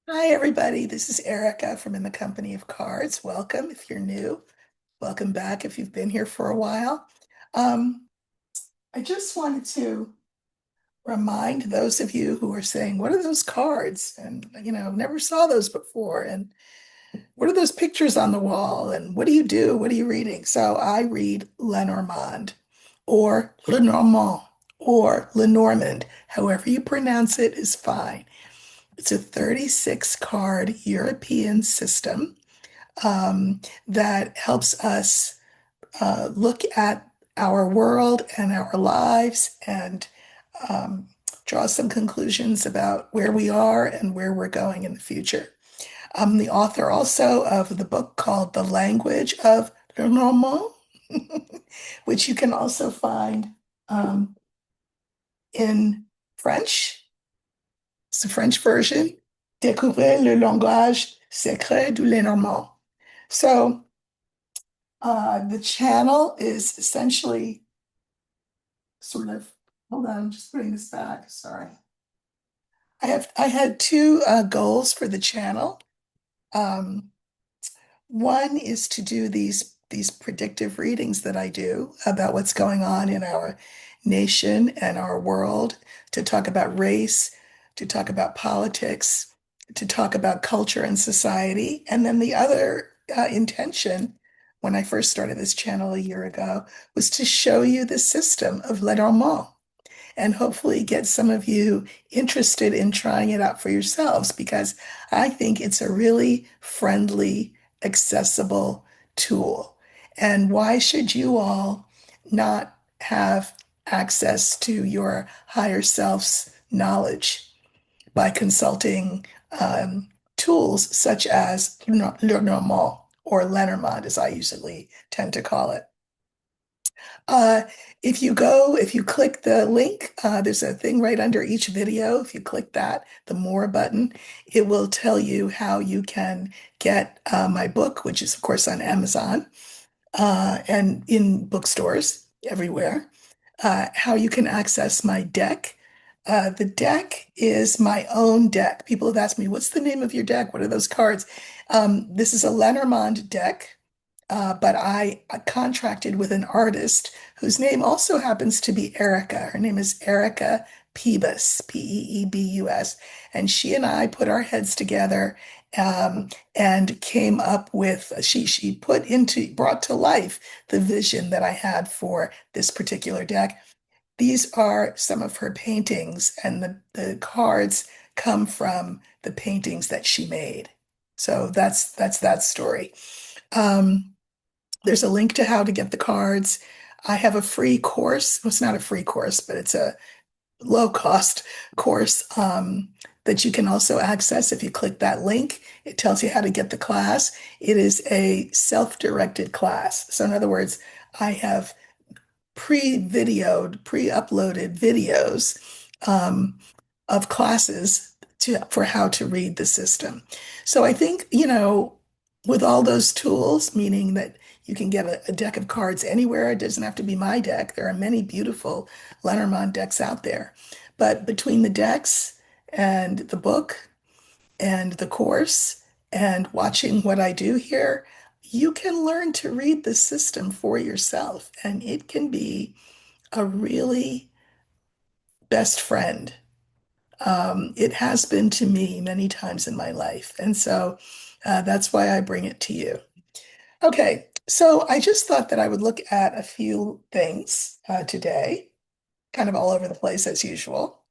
Hi, everybody. This is Erica from In the Company of Cards. Welcome if you're new. Welcome back if you've been here for a while. Um, I just wanted to remind those of you who are saying, what are those cards? And, never saw those before. And what are those pictures on the wall? And what do you do? What are you reading? So I read Lenormand or Lenormand or Lenormand. However you pronounce it is fine. It's a 36 card European system that helps us look at our world and our lives and um, draw some conclusions about where we are and where we're going in the future. I'm the author also of the book called The Language of Lenormand, which you can also find um, in French. It's the French version. Découvrez le langage secret du Lenormand. So the channel is essentially sort of, hold on, I'm just putting this back. Sorry. I had two goals for the channel. Um, One is to do these predictive readings that I do about what's going on in our nation and our world, to talk about race, to talk about politics, to talk about culture and society. And then the other intention, when I first started this channel a year ago, was to show you the system of Lenormand and hopefully get some of you interested in trying it out for yourselves because I think it's a really friendly, accessible tool. And why should you all not have access to your higher self's knowledge by consulting tools such as Lenormand or Lenormand, as I usually tend to call it? Uh, if you click the link, there's a thing right under each video. If you click that, the more button, it will tell you how you can get my book, which is, of course, on Amazon and in bookstores everywhere, how you can access my deck. The deck is my own deck. People have asked me, what's the name of your deck? What are those cards? This is a Lenormand deck. But I contracted with an artist whose name also happens to be Erica. Her name is Erica Peebus, Peebus. And she and I put our heads together and came up with, brought to life the vision that I had for this particular deck. These are some of her paintings, and the cards come from the paintings that she made. So that's that story. Um, there's a link to how to get the cards. I have a free course. Well, it's not a free course, but it's a low cost course that you can also access. If you click that link, it tells you how to get the class. It is a self-directed class. So, in other words, I have pre-uploaded videos um, of classes for how to read the system. So I think, with all those tools, meaning that you can get a deck of cards anywhere, it doesn't have to be my deck. There are many beautiful Lenormand decks out there. But between the decks and the book and the course and watching what I do here, you can learn to read the system for yourself. And it can be a really best friend. It has been to me many times in my life. And so that's why I bring it to you. Okay, so I just thought that I would look at a few things today, kind of all over the place as usual,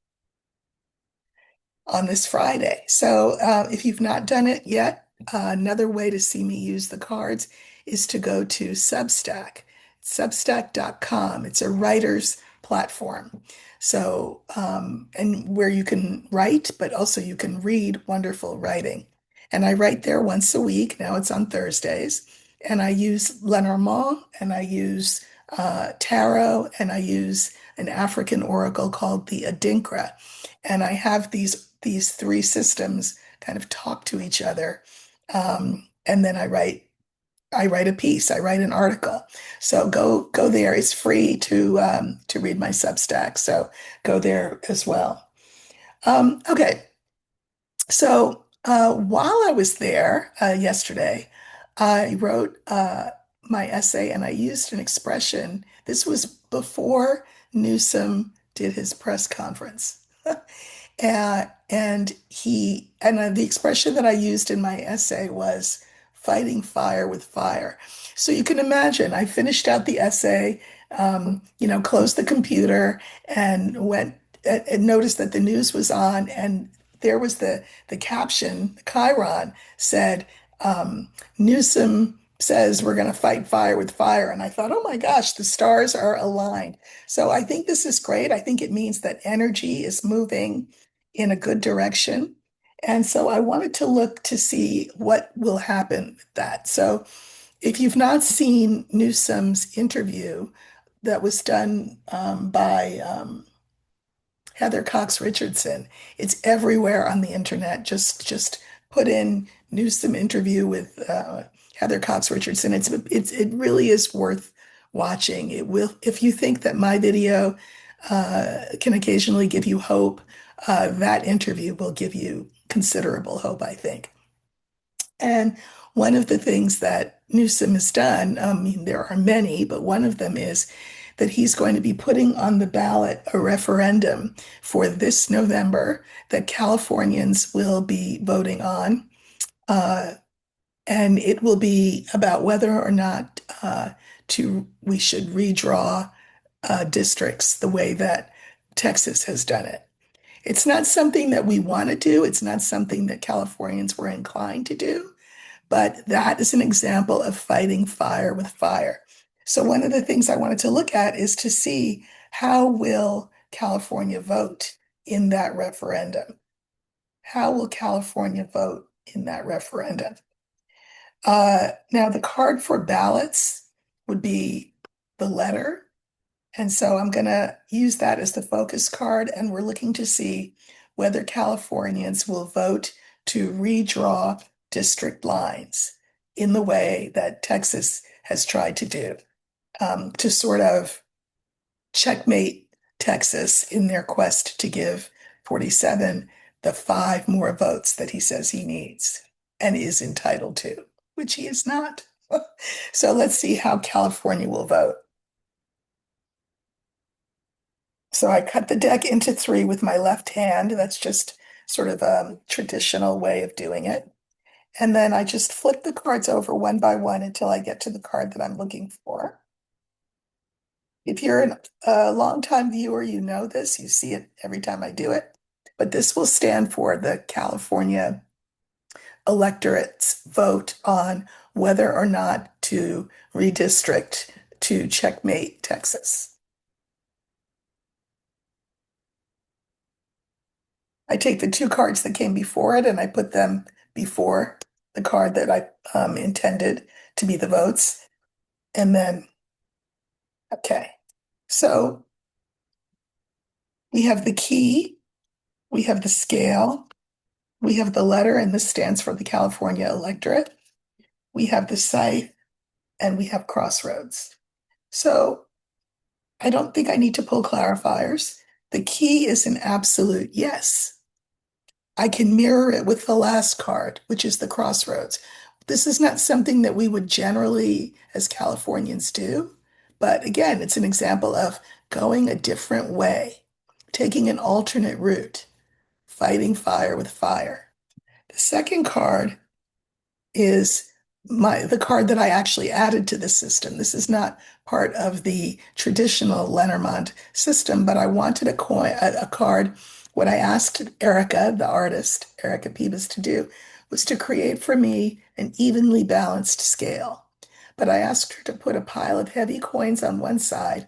on this Friday. So if you've not done it yet, another way to see me use the cards is to go to Substack, substack.com. It's a writer's platform. So, and where you can write, but also you can read wonderful writing. And I write there once a week. Now it's on Thursdays. And I use Lenormand and I use tarot and I use an African oracle called the Adinkra. And I have these three systems kind of talk to each other. And then I write a piece, I write an article. So go there. It's free to read my Substack. So go there as well. Okay, so While I was there yesterday, I wrote my essay and I used an expression. This was before Newsom did his press conference. The expression that I used in my essay was fighting fire with fire. So you can imagine, I finished out the essay, closed the computer and went and noticed that the news was on, and there was the caption, the chyron said, Newsom says we're going to fight fire with fire. And I thought, oh my gosh, the stars are aligned. So I think this is great. I think it means that energy is moving in a good direction. And so I wanted to look to see what will happen with that. So if you've not seen Newsom's interview that was done by Heather Cox Richardson, it's everywhere on the internet. Just put in Newsom interview with Heather Cox Richardson. It really is worth watching. It will, if you think that my video can occasionally give you hope, that interview will give you considerable hope, I think. And one of the things that Newsom has done, I mean, there are many, but one of them is that he's going to be putting on the ballot a referendum for this November that Californians will be voting on. Uh, and it will be about whether or not we should redraw districts the way that Texas has done it. It's not something that we want to do. It's not something that Californians were inclined to do, but that is an example of fighting fire with fire. So one of the things I wanted to look at is to see how will California vote in that referendum? How will California vote in that referendum? Now, the card for ballots would be the letter. And so I'm going to use that as the focus card, and we're looking to see whether Californians will vote to redraw district lines in the way that Texas has tried to do, to sort of checkmate Texas in their quest to give 47 the five more votes that he says he needs and is entitled to, which he is not. So let's see how California will vote. So I cut the deck into three with my left hand. That's just sort of a traditional way of doing it. And then I just flip the cards over one by one until I get to the card that I'm looking for. If you're a longtime viewer, you know this. You see it every time I do it. But this will stand for the California electorate's vote on whether or not to redistrict to checkmate Texas. I take the two cards that came before it and I put them before the card that I intended to be the votes. And then, okay. So we have the key, we have the scale, we have the letter, and this stands for the California electorate. We have the site, and we have crossroads. So I don't think I need to pull clarifiers. The key is an absolute yes. I can mirror it with the last card, which is the crossroads. This is not something that we would generally, as Californians, do. But again, it's an example of going a different way, taking an alternate route, fighting fire with fire. The second card is the card that I actually added to the system. This is not part of the traditional Lenormand system, but I wanted a card. What I asked Erica, the artist, Erica Pebas, to do was to create for me an evenly balanced scale. But I asked her to put a pile of heavy coins on one side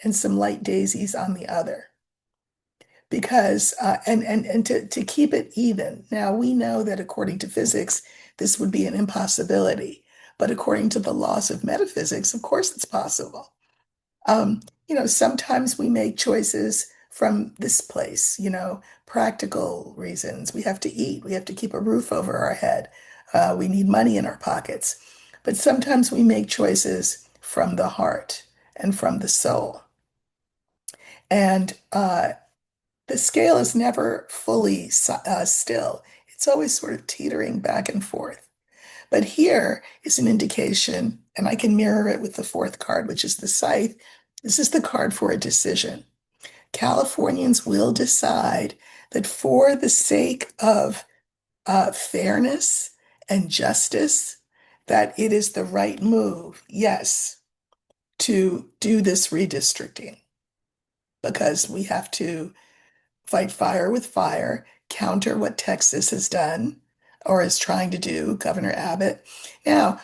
and some light daisies on the other because and to keep it even. Now we know that according to physics, this would be an impossibility, but according to the laws of metaphysics, of course it's possible. Sometimes we make choices from this place, practical reasons. We have to eat, we have to keep a roof over our head, we need money in our pockets. But sometimes we make choices from the heart and from the soul. And the scale is never fully still. It's always sort of teetering back and forth. But here is an indication, and I can mirror it with the fourth card, which is the scythe. This is the card for a decision. Californians will decide that for the sake of fairness and justice, that it is the right move, yes, to do this redistricting because we have to fight fire with fire, counter what Texas has done or is trying to do, Governor Abbott. Now,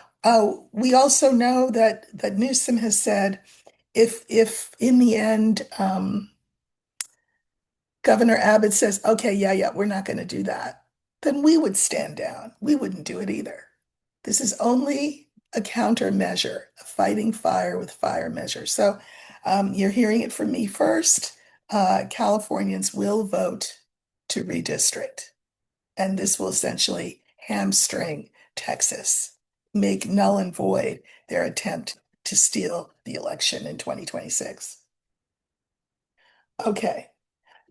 we also know that Newsom has said if in the end Governor Abbott says, okay, yeah, we're not going to do that, then we would stand down. We wouldn't do it either. This is only a countermeasure, a fighting fire with fire measure. So you're hearing it from me first. Californians will vote to redistrict, and this will essentially hamstring Texas, make null and void their attempt to steal the election in 2026. Okay.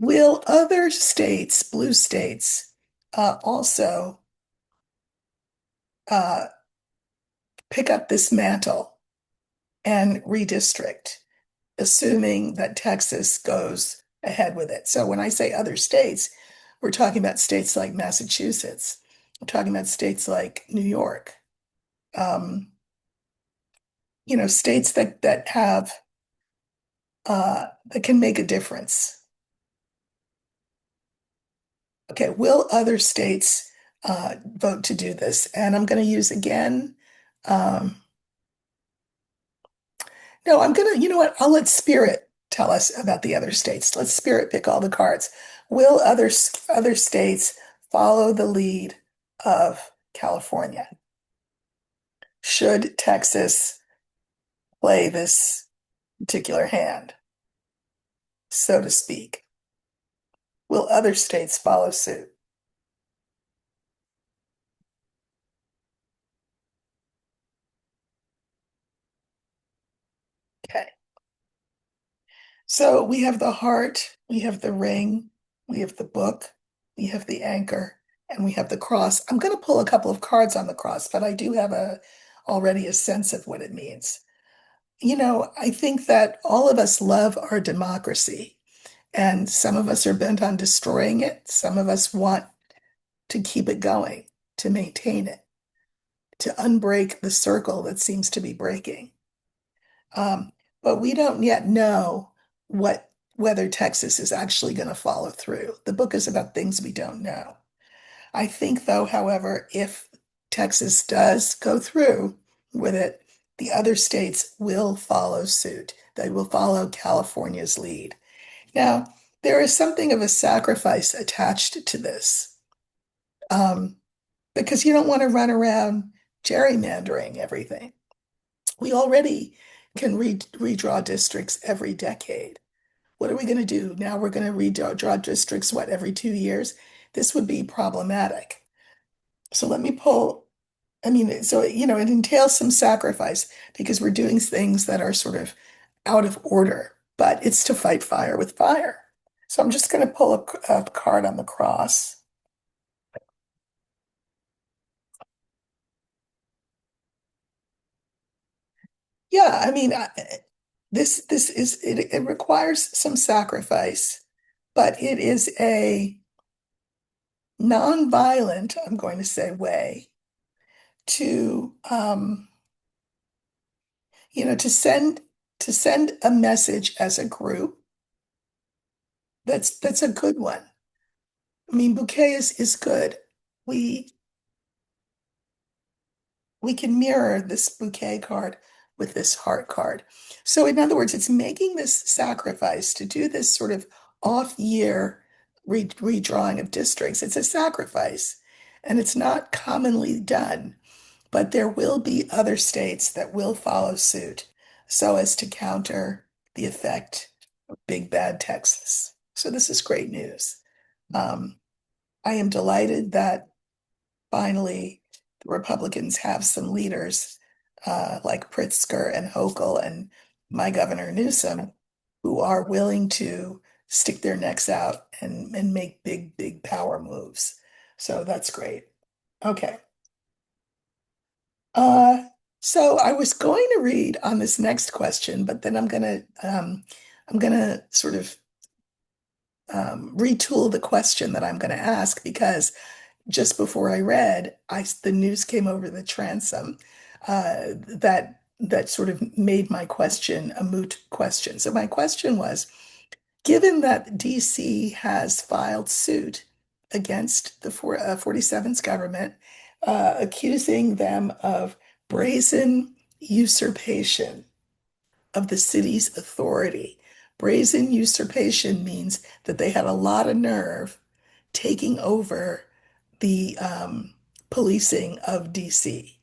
Will other states, blue states, also uh, pick up this mantle and redistrict, assuming that Texas goes ahead with it? So when I say other states, we're talking about states like Massachusetts. We're talking about states like New York. Um, States that have that can make a difference. Okay, will other states vote to do this? And I'm going to use again. Um, no, I'm going to, you know what? I'll let Spirit tell us about the other states. Let Spirit pick all the cards. Will other states follow the lead of California? Should Texas play this particular hand, so to speak? Will other states follow suit? Okay. So we have the heart, we have the ring, we have the book, we have the anchor, and we have the cross. I'm going to pull a couple of cards on the cross, but I do have already a sense of what it means. I think that all of us love our democracy, and some of us are bent on destroying it. Some of us want to keep it going, to maintain it, to unbreak the circle that seems to be breaking. But we don't yet know whether Texas is actually going to follow through. The book is about things we don't know. I think, though, however, if Texas does go through with it, the other states will follow suit. They will follow California's lead. Now, there is something of a sacrifice attached to this, um, because you don't want to run around gerrymandering everything. We already can redraw districts every decade. What are we going to do? Now we're going to redraw districts, what, every 2 years? This would be problematic. So let me pull, I mean, so, it entails some sacrifice because we're doing things that are sort of out of order, but it's to fight fire with fire. So I'm just going to pull a card on the cross. Yeah, I mean, this is it requires some sacrifice, but it is a non-violent, I'm going to say, way to to send a message as a group that's a good one. I mean, bouquet is good. We we can mirror this bouquet card with this heart card. So in other words, it's making this sacrifice to do this sort of off year redrawing of districts. It's a sacrifice and it's not commonly done. But there will be other states that will follow suit so as to counter the effect of big bad Texas. So this is great news. Um, I am delighted that finally the Republicans have some leaders like Pritzker and Hochul and my governor Newsom who are willing to stick their necks out and make big, big power moves. So that's great. Okay. Uh, so I was going to read on this next question, but then I'm gonna sort of retool the question that I'm going to ask because just before I read, the news came over the transom that sort of made my question a moot question. So my question was, given that DC has filed suit against the 47's government, accusing them of brazen usurpation of the city's authority. Brazen usurpation means that they had a lot of nerve taking over the policing of DC.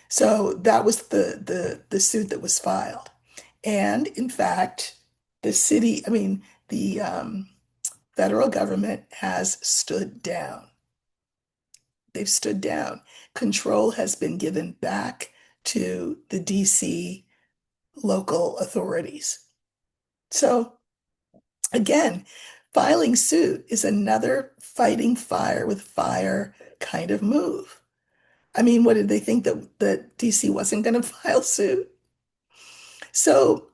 So that was the suit that was filed. And in fact, the city, I mean, the federal government has stood down. They've stood down. Control has been given back to the DC local authorities. So again, filing suit is another fighting fire with fire kind of move. I mean, what did they think that DC wasn't going to file suit? So,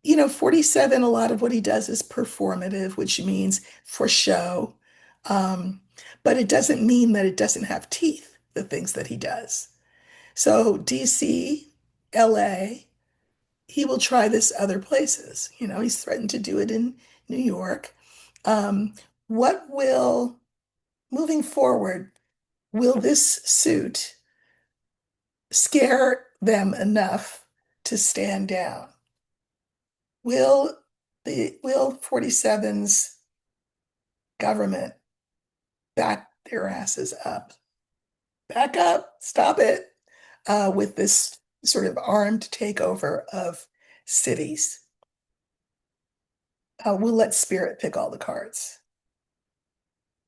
47, a lot of what he does is performative, which means for show. Um, but it doesn't mean that it doesn't have teeth, the things that he does. So, DC, LA, he will try this other places. He's threatened to do it in New York. Um, what will, moving forward, will this suit scare them enough to stand down? Will 47's government back their asses up? Back up, stop it, with this sort of armed takeover of cities. We'll let Spirit pick all the cards.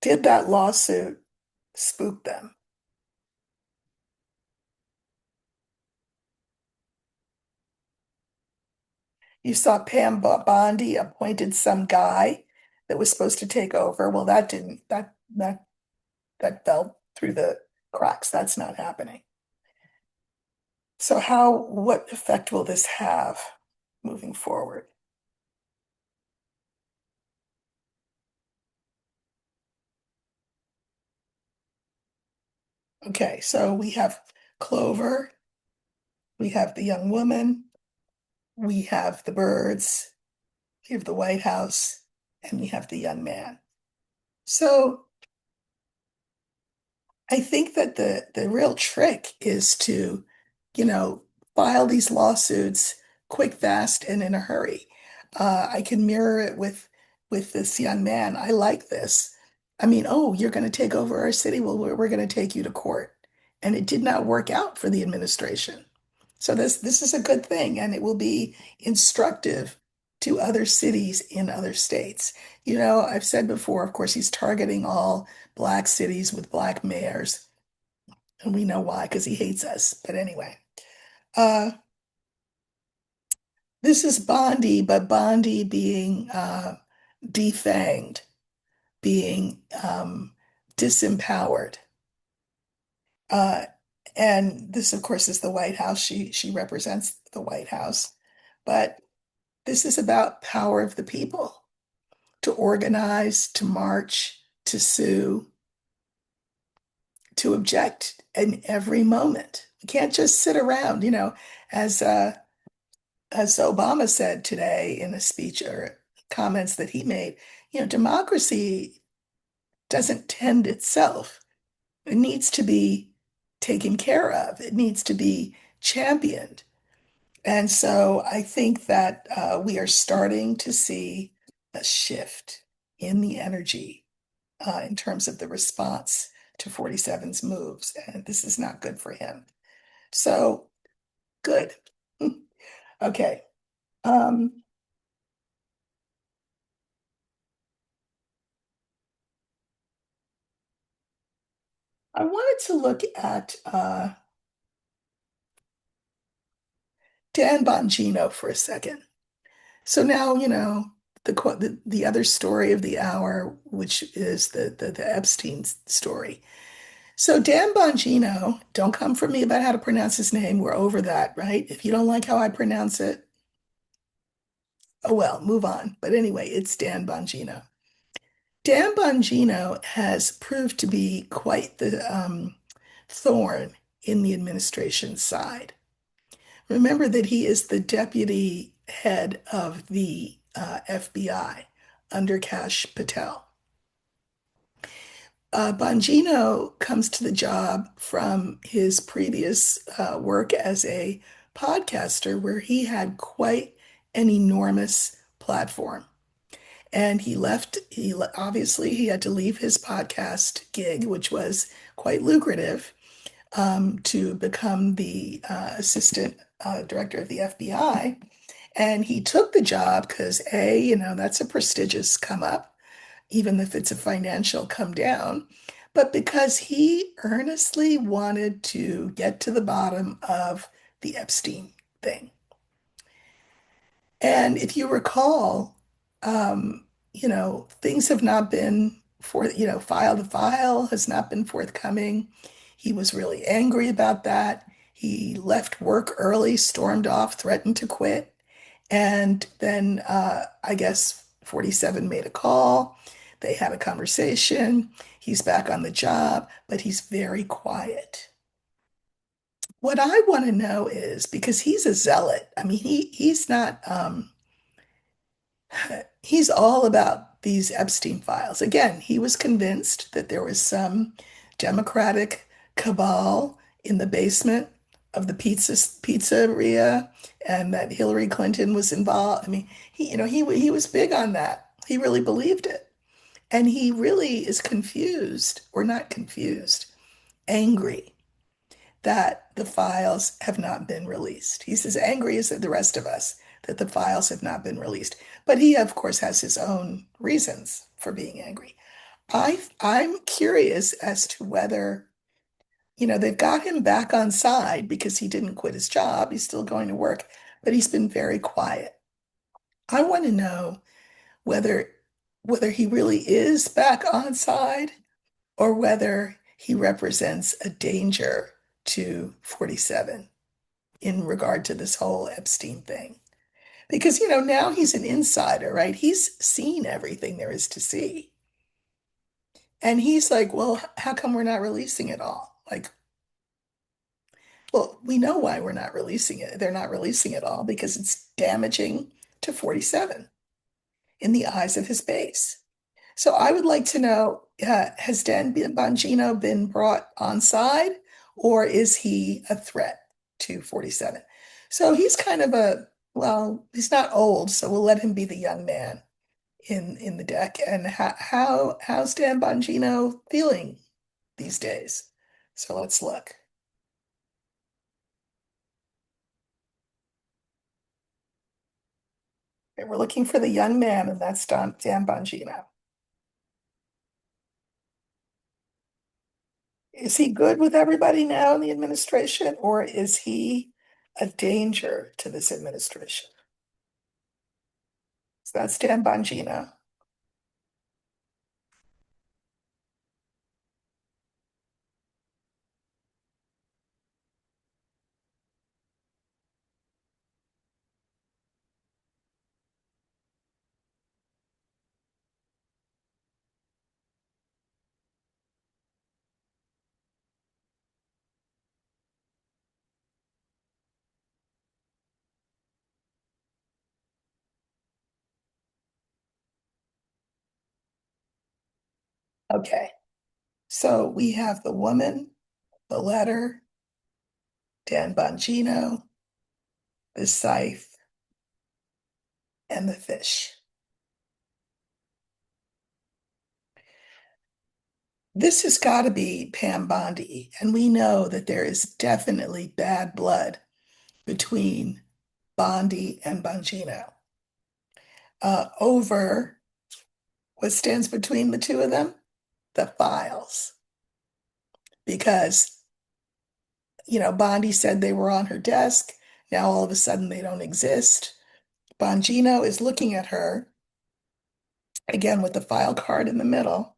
Did that lawsuit spook them? You saw Pam Bondi appointed some guy that was supposed to take over. Well, that didn't, that fell through the cracks. That's not happening. So what effect will this have moving forward? Okay, so we have Clover, we have the young woman, we have the birds, we have the White House, and we have the young man. So I think that the real trick is to, you know, file these lawsuits quick, fast, and in a hurry. I can mirror it with this young man. I like this. I mean, oh, you're going to take over our city. Well, we're going to take you to court, and it did not work out for the administration. So this is a good thing, and it will be instructive to other cities in other states. I've said before, of course, he's targeting all black cities with black mayors. And we know why, because he hates us. But anyway, uh, this is Bondi, but Bondi being defanged, being disempowered. Uh, and this, of course, is the White House. She represents the White House. But this is about power of the people to organize, to march, to sue, to object in every moment. We can't just sit around, as as Obama said today in a speech or comments that he made, democracy doesn't tend itself. It needs to be taken care of. It needs to be championed. And so I think that we are starting to see a shift in the energy in terms of the response to 47's moves. And this is not good for him. So good. Okay. Um, I wanted to look at Dan Bongino for a second. So now, the other story of the hour, which is the Epstein story. So Dan Bongino, don't come for me about how to pronounce his name. We're over that, right? If you don't like how I pronounce it, oh well, move on. But anyway, it's Dan Bongino. Dan Bongino has proved to be quite the thorn in the administration's side. Remember that he is the deputy head of the FBI under Kash Patel. Bongino comes to the job from his previous work as a podcaster, where he had quite an enormous platform. And obviously, he had to leave his podcast gig, which was quite lucrative, to become the assistant director of the FBI. And he took the job because, that's a prestigious come up, even if it's a financial come down, but because he earnestly wanted to get to the bottom of the Epstein thing. And if you recall, things have not been file to file has not been forthcoming. He was really angry about that. He left work early, stormed off, threatened to quit. And then I guess 47 made a call. They had a conversation. He's back on the job, but he's very quiet. What I want to know is because he's a zealot. I mean, he's not he's all about these Epstein files. Again, he was convinced that there was some Democratic cabal in the basement of the pizzeria and that Hillary Clinton was involved. I mean, he was big on that. He really believed it. And he really is confused, or not confused, angry that the files have not been released. He's as angry as the rest of us that the files have not been released. But he, of course, has his own reasons for being angry. I'm curious as to whether, they've got him back on side because he didn't quit his job. He's still going to work, but he's been very quiet. I want to know whether he really is back on side or whether he represents a danger to 47 in regard to this whole Epstein thing. Because, now he's an insider, right? He's seen everything there is to see. And he's like, well, how come we're not releasing it all? Like, well, we know why we're not releasing it. They're not releasing it all because it's damaging to 47 in the eyes of his base. So I would like to know, has Dan Bongino been brought on side, or is he a threat to 47? So he's kind of well, he's not old, so we'll let him be the young man in the deck. And how's Dan Bongino feeling these days? So let's look. Okay, we're looking for the young man, and that's Dan Bongino. Is he good with everybody now in the administration, or is he a danger to this administration? So that's Dan Bongino. Okay, so we have the woman, the letter, Dan Bongino, the scythe, and the fish. This has got to be Pam Bondi, and we know that there is definitely bad blood between Bondi and Bongino over what stands between the two of them? The files. Because, Bondi said they were on her desk. Now all of a sudden they don't exist. Bongino is looking at her again with the file card in the middle.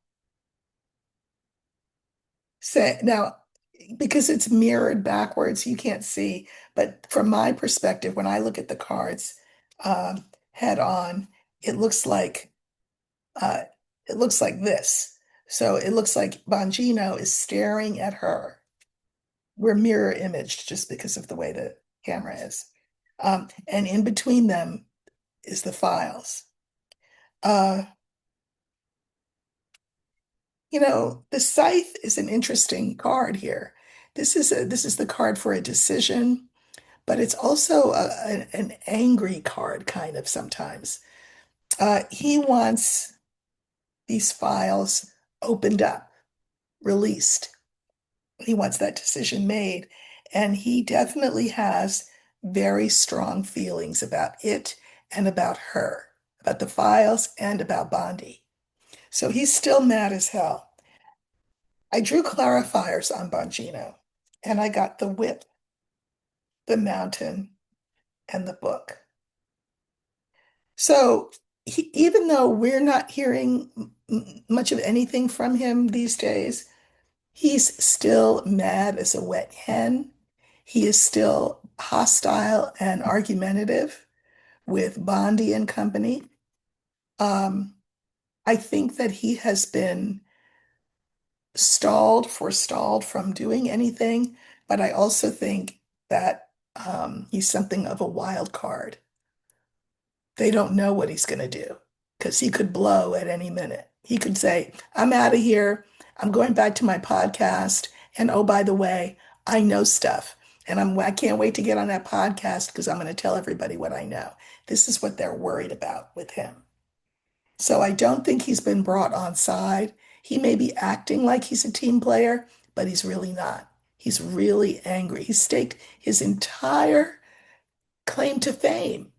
Say now, because it's mirrored backwards, you can't see. But from my perspective, when I look at the cards head on, it looks like uh, it looks like this. So it looks like Bongino is staring at her. We're mirror imaged just because of the way the camera is. And in between them is the files. Uh, the scythe is an interesting card here. This is the card for a decision, but it's also an angry card kind of sometimes. He wants these files opened up, released. He wants that decision made, and he definitely has very strong feelings about it and about her, about the files and about Bondi. So he's still mad as hell. I drew clarifiers on Bongino, and I got the whip, the mountain, and the book. So even though we're not hearing much of anything from him these days, he's still mad as a wet hen. He is still hostile and argumentative with Bondi and company. Um, I think that he has been forestalled from doing anything, but I also think that he's something of a wild card. They don't know what he's going to do because he could blow at any minute. He could say, I'm out of here. I'm going back to my podcast. And oh, by the way, I know stuff. And I can't wait to get on that podcast because I'm going to tell everybody what I know. This is what they're worried about with him. So I don't think he's been brought on side. He may be acting like he's a team player, but he's really not. He's really angry. He's staked his entire claim to fame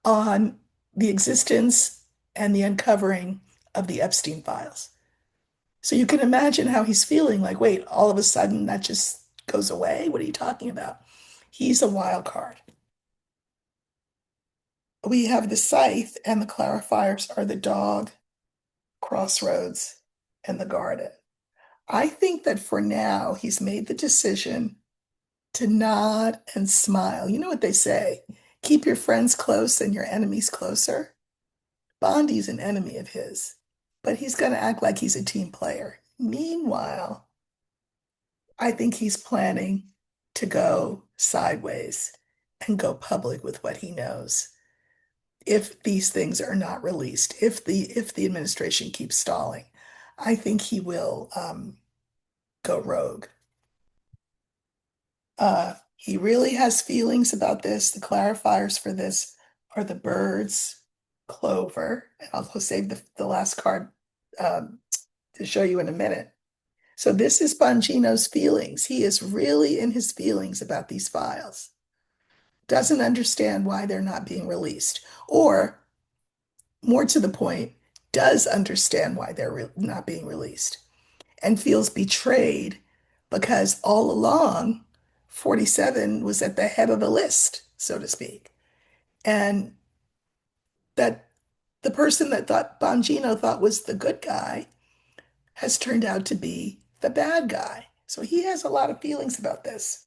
on the existence and the uncovering of the Epstein files. So you can imagine how he's feeling like, wait, all of a sudden that just goes away? What are you talking about? He's a wild card. We have the scythe, and the clarifiers are the dog, crossroads, and the garden. I think that for now, he's made the decision to nod and smile. You know what they say? Keep your friends close and your enemies closer. Bondi's an enemy of his, but he's going to act like he's a team player. Meanwhile, I think he's planning to go sideways and go public with what he knows. If these things are not released, if the administration keeps stalling, I think he will go rogue. He really has feelings about this. The clarifiers for this are the birds, clover, and I'll save the last card um, to show you in a minute. So this is Bongino's feelings. He is really in his feelings about these files. Doesn't understand why they're not being released. Or, more to the point, does understand why they're not being released and feels betrayed because all along, 47 was at the head of the list, so to speak. And that the person that thought Bongino thought was the good guy has turned out to be the bad guy. So he has a lot of feelings about this.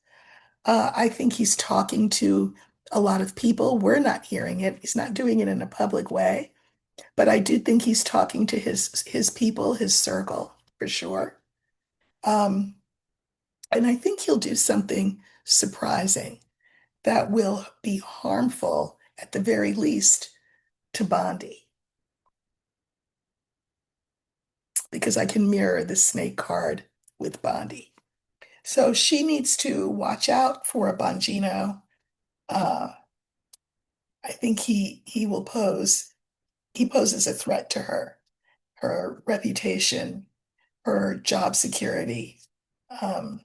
I think he's talking to a lot of people. We're not hearing it. He's not doing it in a public way, but I do think he's talking to his people, his circle, for sure. Um, and I think he'll do something surprising that will be harmful, at the very least, to Bondi, because I can mirror the snake card with Bondi. So she needs to watch out for a Bongino. Uh, I think he poses a threat to her reputation, her job security. Um,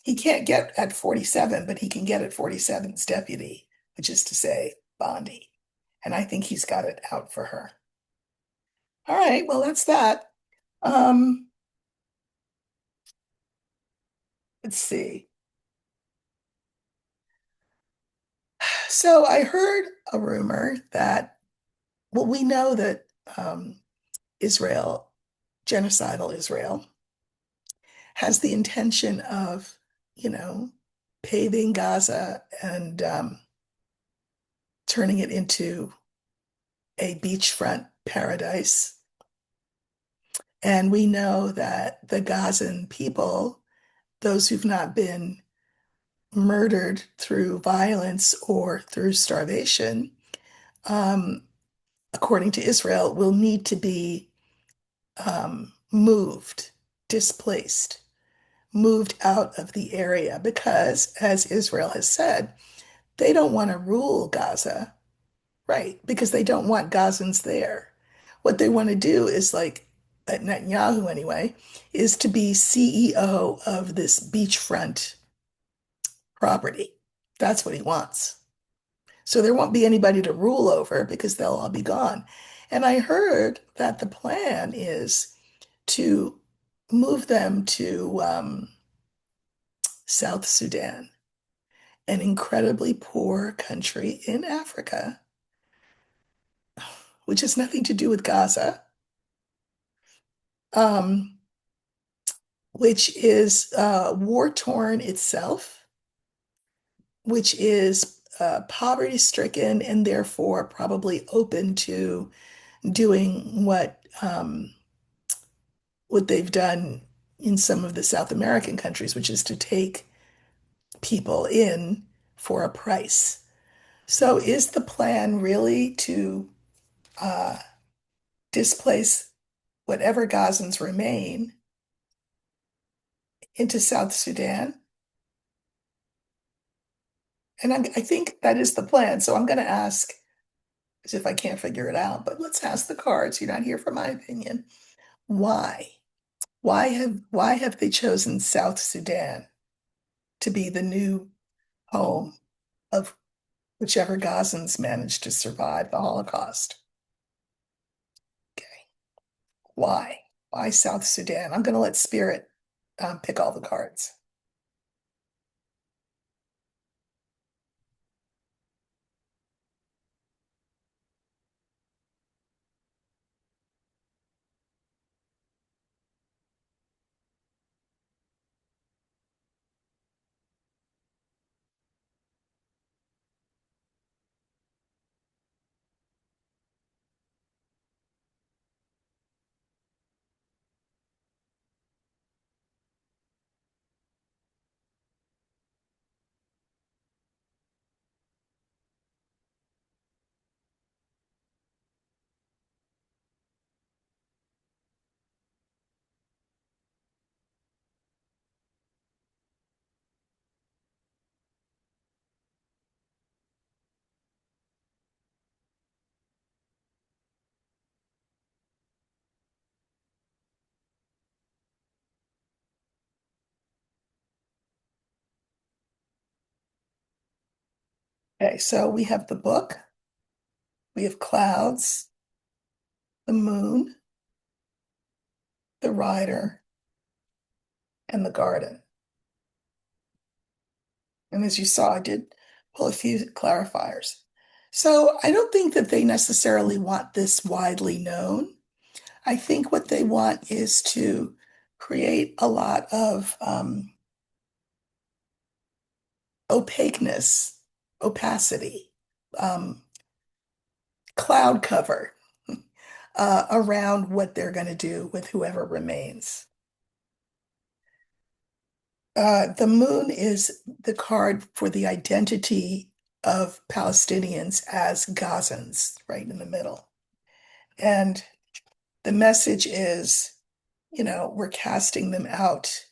he can't get at 47, but he can get at 47's deputy, which is to say, Bondi. And I think he's got it out for her. All right, well, that's that. Um, let's see. So I heard a rumor that, well, we know that um, Israel, genocidal Israel, has the intention of, you know, paving Gaza and turning it into a beachfront paradise. And we know that the Gazan people, those who've not been murdered through violence or through starvation, um, according to Israel, will need to be moved, displaced, moved out of the area because, as Israel has said, they don't want to rule Gaza, right? Because they don't want Gazans there. What they want to do is like, at Netanyahu anyway, is to be CEO of this beachfront property. That's what he wants. So there won't be anybody to rule over because they'll all be gone. And I heard that the plan is to move them to South Sudan, an incredibly poor country in Africa, which has nothing to do with Gaza, um, which is war-torn itself, which is poverty-stricken and therefore probably open to doing what they've done in some of the South American countries, which is to take people in for a price. So is the plan really to uh, displace whatever Gazans remain into South Sudan? And I think that is the plan. So I'm going to ask, as if I can't figure it out, but let's ask the cards. You're not here for my opinion. Why? Why have they chosen South Sudan to be the new home of whichever Gazans managed to survive the Holocaust? Okay. Why? Why South Sudan? I'm going to let Spirit pick all the cards. Okay, so we have the book, we have clouds, the moon, the rider, and the garden. And as you saw, I did pull a few clarifiers. So I don't think that they necessarily want this widely known. I think what they want is to create a lot of opaqueness, opacity, um, cloud cover around what they're going to do with whoever remains. The moon is the card for the identity of Palestinians as Gazans, right in the middle. And the message is, we're casting them out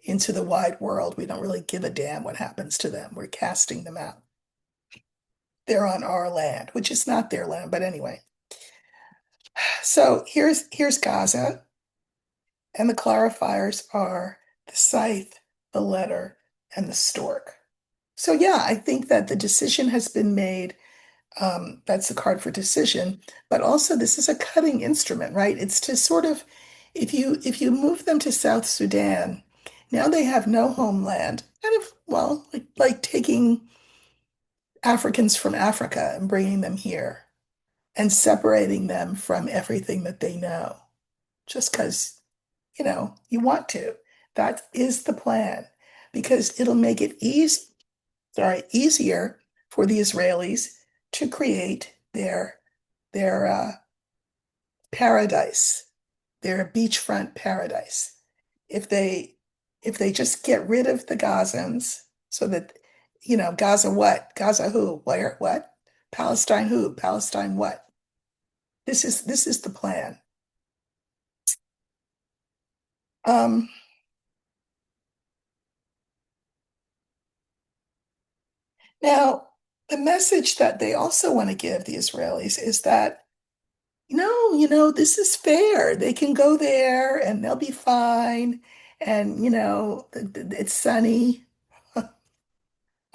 into the wide world. We don't really give a damn what happens to them. We're casting them out. They're on our land, which is not their land, but anyway. So here's Gaza, and the clarifiers are the scythe, the letter, and the stork. So yeah, I think that the decision has been made. That's the card for decision, but also this is a cutting instrument, right? It's to sort of, if you move them to South Sudan, now they have no homeland. Kind of, well, like taking Africans from Africa and bringing them here and separating them from everything that they know just because, you want to. That is the plan because it'll make it easier for the Israelis to create their paradise, their beachfront paradise. If they if they just get rid of the Gazans, so that Gaza what? Gaza who? Where? What? Palestine who? Palestine what? This is the plan. Um, Now, the message that they also want to give the Israelis is that no, this is fair. They can go there and they'll be fine. And, it's sunny.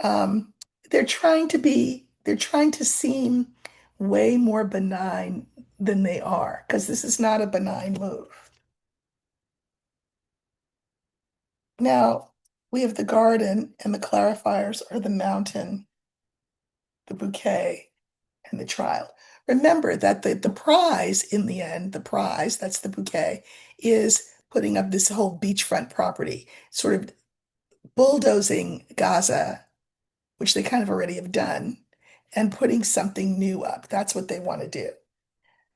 Um, they're trying to seem way more benign than they are, because this is not a benign move. Now, we have the garden, and the clarifiers are the mountain, the bouquet, and the child. Remember that the prize in the end, the prize, that's the bouquet, is putting up this whole beachfront property, sort of bulldozing Gaza, which they kind of already have done, and putting something new up. That's what they want to do.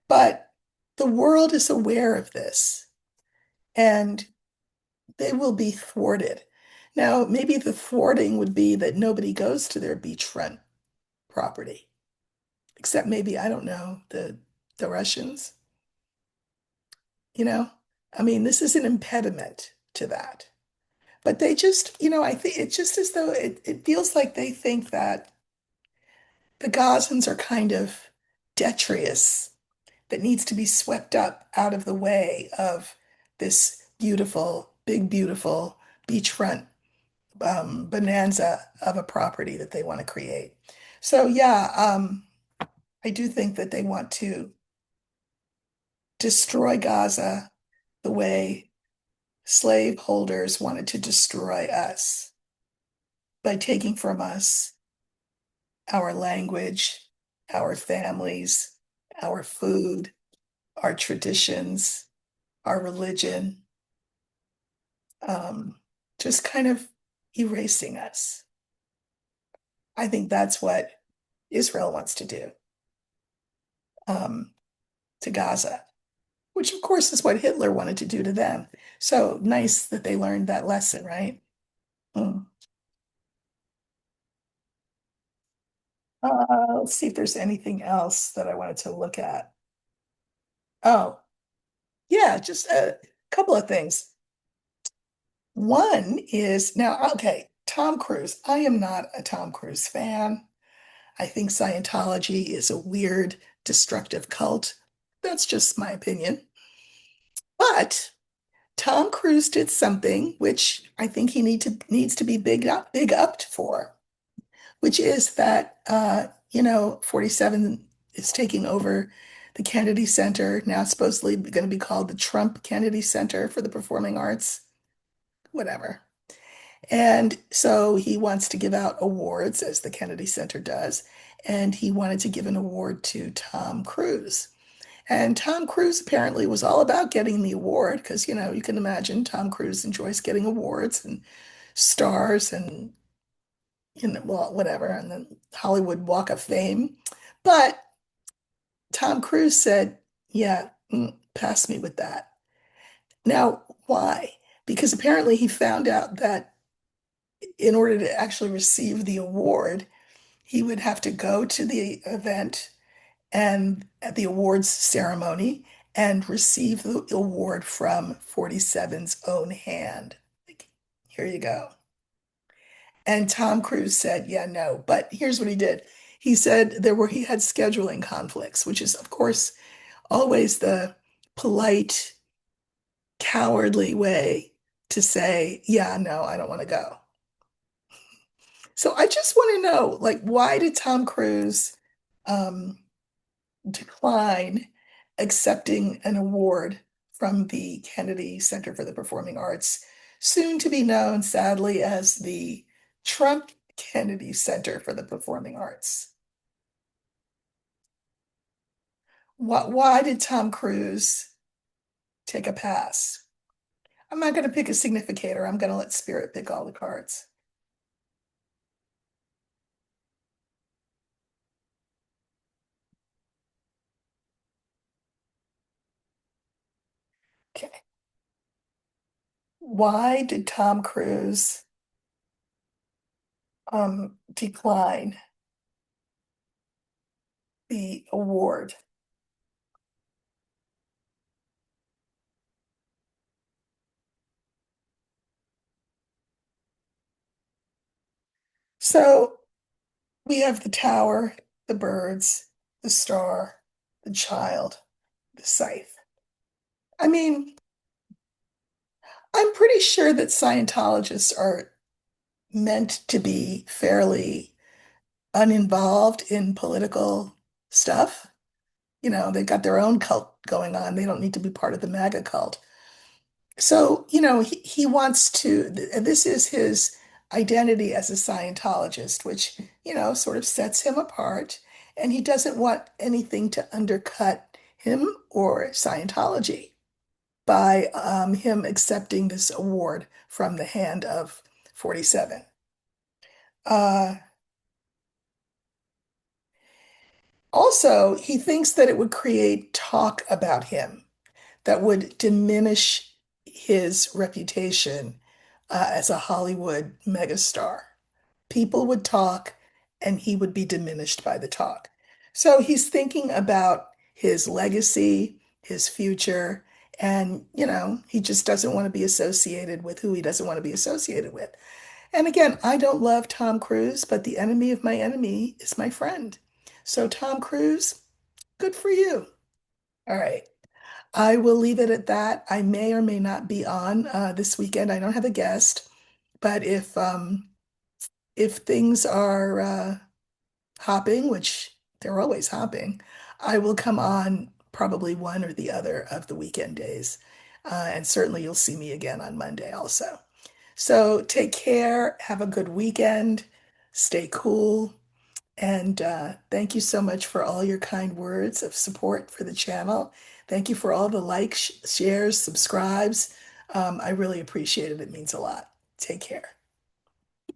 But the world is aware of this, and they will be thwarted. Now, maybe the thwarting would be that nobody goes to their beachfront property, except maybe, I don't know, the Russians, you know? I mean, this is an impediment to that. But they just, I think it's just as though it feels like they think that the Gazans are kind of detritus that needs to be swept up out of the way of this beautiful, big, beautiful beachfront bonanza of a property that they want to create. So, yeah, I do think that they want to destroy Gaza the way slaveholders wanted to destroy us by taking from us our language, our families, our food, our traditions, our religion, um, just kind of erasing us. I think that's what Israel wants to do um, to Gaza, which of course is what Hitler wanted to do to them. So nice that they learned that lesson, right? Mm. Let's see if there's anything else that I wanted to look at. Oh, yeah, just a couple of things. One is now, okay, Tom Cruise. I am not a Tom Cruise fan. I think Scientology is a weird, destructive cult. That's just my opinion. But Tom Cruise did something which I think he needs to be big upped for, which is that 47 is taking over the Kennedy Center, now supposedly going to be called the Trump Kennedy Center for the Performing Arts, whatever. And so he wants to give out awards, as the Kennedy Center does, and he wanted to give an award to Tom Cruise. And Tom Cruise apparently was all about getting the award because, you can imagine Tom Cruise enjoys getting awards and stars and, well, whatever, and the Hollywood Walk of Fame. But Tom Cruise said, yeah, pass me with that. Now, why? Because apparently he found out that in order to actually receive the award, he would have to go to the event and at the awards ceremony and receive the award from 47's own hand. Like, here you go. And Tom Cruise said, yeah, no. But here's what he did. He said he had scheduling conflicts, which is, of course, always the polite, cowardly way to say, yeah, no, I don't want to go. So I just want to know, like, why did Tom Cruise um, decline accepting an award from the Kennedy Center for the Performing Arts, soon to be known, sadly, as the Trump Kennedy Center for the Performing Arts? Why did Tom Cruise take a pass? I'm not going to pick a significator. I'm going to let Spirit pick all the cards. Okay. Why did Tom Cruise decline the award? So we have the tower, the birds, the star, the child, the scythe. I mean, I'm pretty sure that Scientologists are meant to be fairly uninvolved in political stuff. You know, they've got their own cult going on. They don't need to be part of the MAGA cult. So, he wants to, this is his identity as a Scientologist, which, sort of sets him apart. And he doesn't want anything to undercut him or Scientology by him accepting this award from the hand of 47. Uh, Also, he thinks that it would create talk about him that would diminish his reputation as a Hollywood megastar. People would talk and he would be diminished by the talk. So he's thinking about his legacy, his future, and, he just doesn't want to be associated with who he doesn't want to be associated with. And again, I don't love Tom Cruise, but the enemy of my enemy is my friend. So, Tom Cruise, good for you. All right. I will leave it at that. I may or may not be on this weekend. I don't have a guest, but if things are hopping, which they're always hopping, I will come on probably one or the other of the weekend days. And certainly you'll see me again on Monday also. So take care, have a good weekend, stay cool, and thank you so much for all your kind words of support for the channel. Thank you for all the likes, shares, subscribes. I really appreciate it. It means a lot. Take care.